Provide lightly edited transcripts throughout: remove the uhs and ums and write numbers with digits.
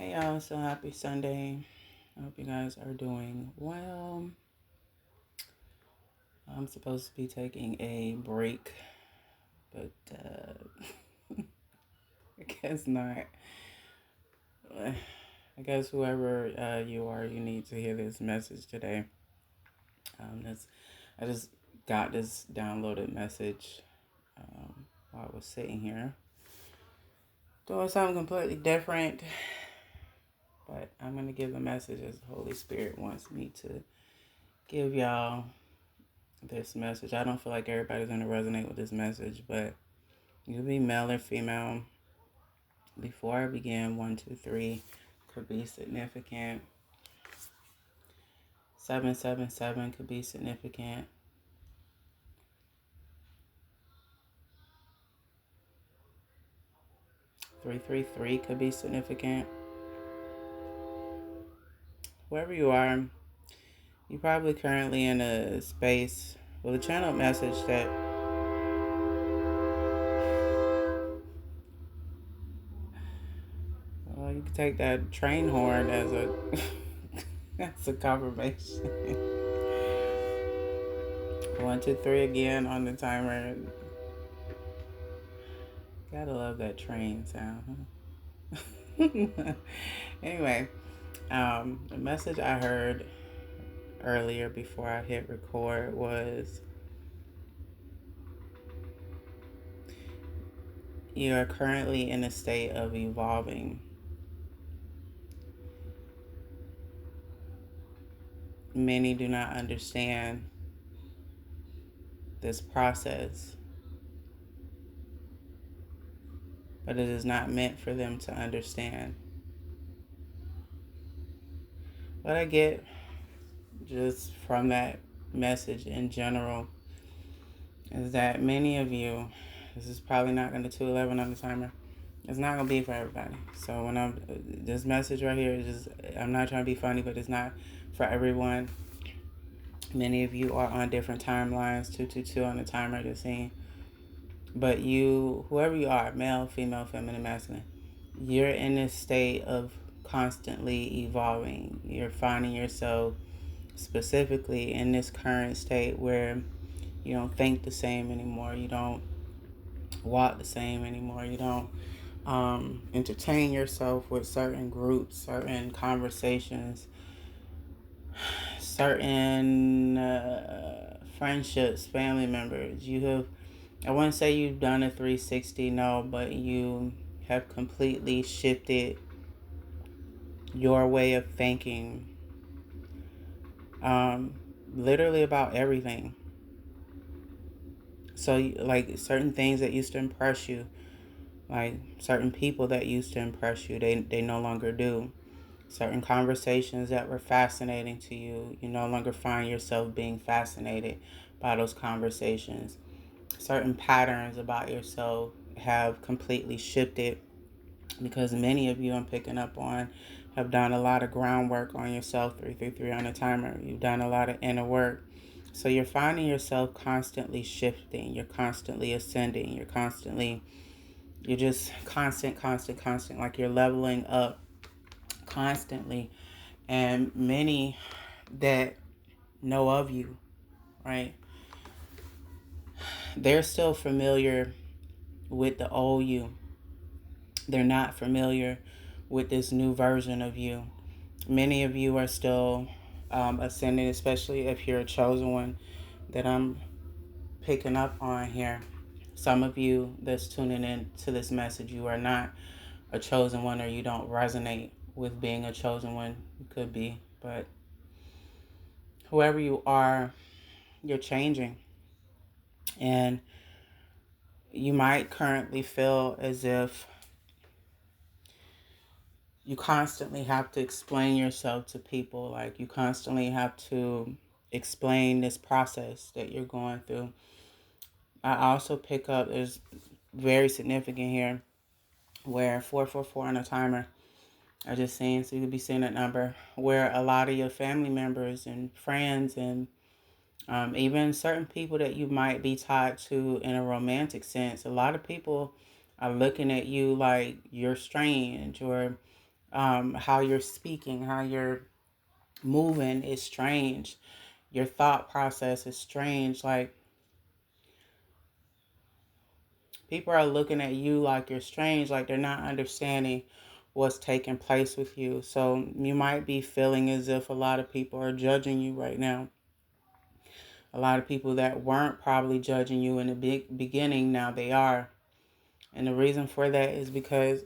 Hey y'all, so happy Sunday. I hope you guys are doing well. I'm supposed to be taking a break, but I guess not. I guess whoever you are, you need to hear this message today. I just got this downloaded message while I was sitting here doing something completely different. But I'm going to give the message as the Holy Spirit wants me to give y'all this message. I don't feel like everybody's going to resonate with this message, but you can be male or female. Before I begin, 1, 2, 3 could be significant. 777 could be significant. 333 could be significant. Whoever you are, you're probably currently in a space with a channel message that you can take that train horn as a as a confirmation. 1, 2, 3 again on the timer. Gotta love that train sound. Huh? Anyway, the message I heard earlier before I hit record was you are currently in a state of evolving. Many do not understand this process, but it is not meant for them to understand. What I get just from that message in general is that many of you, this is probably not going to 211 on the timer. It's not gonna be for everybody. So when this message right here is just, I'm not trying to be funny, but it's not for everyone. Many of you are on different timelines, 222 on the timer, just seeing. But you, whoever you are, male, female, feminine, masculine, you're in this state of constantly evolving. You're finding yourself specifically in this current state where you don't think the same anymore. You don't walk the same anymore. You don't entertain yourself with certain groups, certain conversations, certain friendships, family members. You have, I wouldn't say you've done a 360, no, but you have completely shifted your way of thinking, um, literally about everything. So, like certain things that used to impress you, like certain people that used to impress you, they no longer do. Certain conversations that were fascinating to you, you no longer find yourself being fascinated by those conversations. Certain patterns about yourself have completely shifted because many of you, I'm picking up on, have done a lot of groundwork on yourself. 333 on the timer. You've done a lot of inner work. So you're finding yourself constantly shifting. You're constantly ascending. You're just constant. Like you're leveling up constantly. And many that know of you, right, they're still familiar with the old you. They're not familiar with this new version of you. Many of you are still ascending, especially if you're a chosen one that I'm picking up on here. Some of you that's tuning in to this message, you are not a chosen one, or you don't resonate with being a chosen one. You could be, but whoever you are, you're changing. And you might currently feel as if you constantly have to explain yourself to people. Like you constantly have to explain this process that you're going through. I also pick up, is very significant here, where 444 on a timer, I just seen, so you could be seeing that number, where a lot of your family members and friends and even certain people that you might be tied to in a romantic sense, a lot of people are looking at you like you're strange, or How you're speaking, how you're moving is strange. Your thought process is strange. Like, people are looking at you like you're strange, like they're not understanding what's taking place with you. So you might be feeling as if a lot of people are judging you right now. A lot of people that weren't probably judging you in the beginning, now they are. And the reason for that is because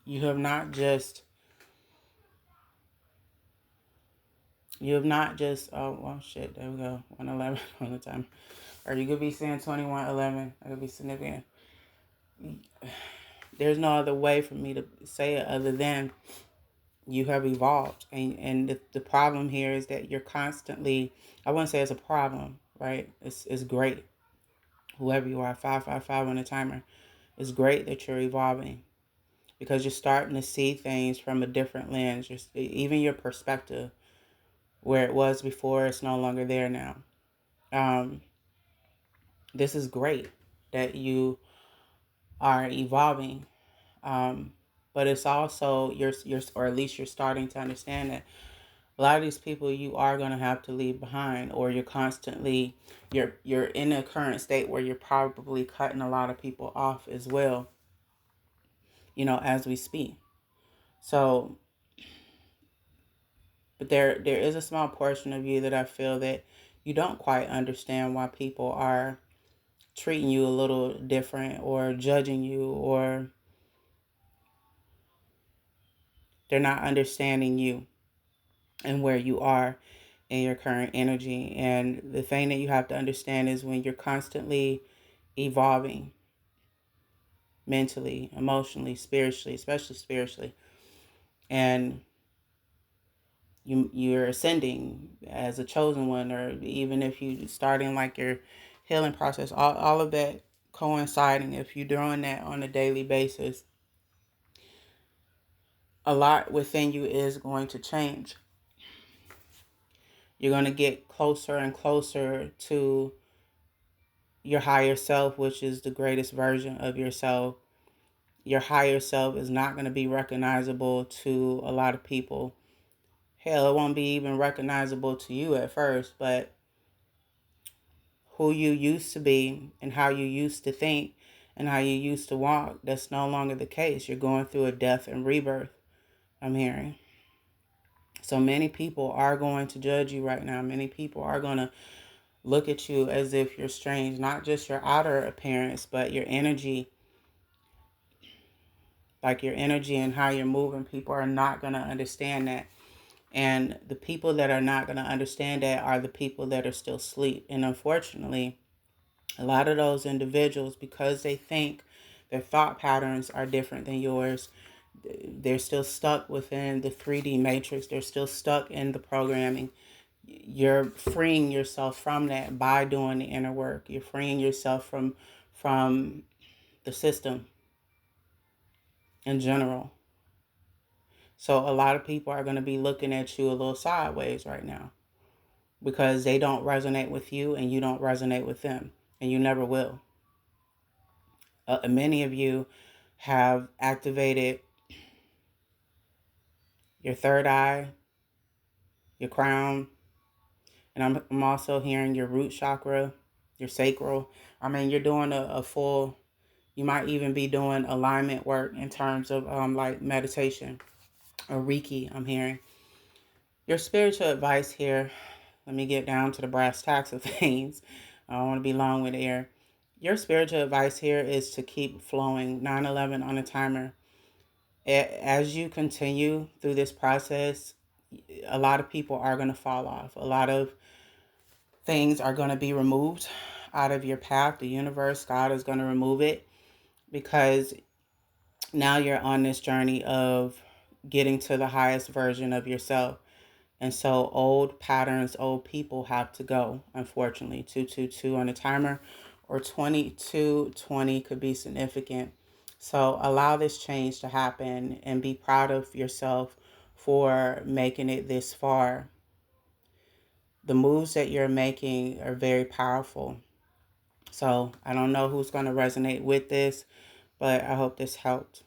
you have not just oh well shit, there we go. 111 on the time. Or you could be saying 2111. That could be significant. There's no other way for me to say it other than you have evolved. And the problem here is that you're constantly, I wouldn't say it's a problem, right? It's great. Whoever you are, 555 on the timer. It's great that you're evolving because you're starting to see things from a different lens. Even your perspective, where it was before, it's no longer there now. This is great that you are evolving. But it's also you're or at least you're starting to understand that a lot of these people you are going to have to leave behind, or you're in a current state where you're probably cutting a lot of people off as well, as we speak. So, but there is a small portion of you that I feel that you don't quite understand why people are treating you a little different or judging you, or they're not understanding you and where you are in your current energy. And the thing that you have to understand is when you're constantly evolving mentally, emotionally, spiritually, especially spiritually, and you're ascending as a chosen one, or even if you starting like your healing process, all of that coinciding, if you're doing that on a daily basis, a lot within you is going to change. You're going to get closer and closer to your higher self, which is the greatest version of yourself. Your higher self is not going to be recognizable to a lot of people. Hell, it won't be even recognizable to you at first, but who you used to be and how you used to think and how you used to walk, that's no longer the case. You're going through a death and rebirth, I'm hearing. So many people are going to judge you right now. Many people are going to look at you as if you're strange, not just your outer appearance, but your energy. Like your energy and how you're moving, people are not going to understand that. And the people that are not going to understand that are the people that are still asleep. And unfortunately, a lot of those individuals, because they think their thought patterns are different than yours, they're still stuck within the 3D matrix. They're still stuck in the programming. You're freeing yourself from that by doing the inner work. You're freeing yourself from the system in general. So a lot of people are going to be looking at you a little sideways right now because they don't resonate with you and you don't resonate with them, and you never will. Many of you have activated your third eye, your crown, and I'm also hearing your root chakra, your sacral. I mean, you're doing a full, you might even be doing alignment work in terms of like meditation or Reiki, I'm hearing. Your spiritual advice here, let me get down to the brass tacks of things. I don't want to be long with air. Your spiritual advice here is to keep flowing. 9/11 on a timer. As you continue through this process, a lot of people are going to fall off. A lot of things are going to be removed out of your path. The universe, God is going to remove it because now you're on this journey of getting to the highest version of yourself. And so old patterns, old people have to go, unfortunately. 222 on the timer, or 2220 could be significant. So allow this change to happen and be proud of yourself for making it this far. The moves that you're making are very powerful. So I don't know who's going to resonate with this, but I hope this helped.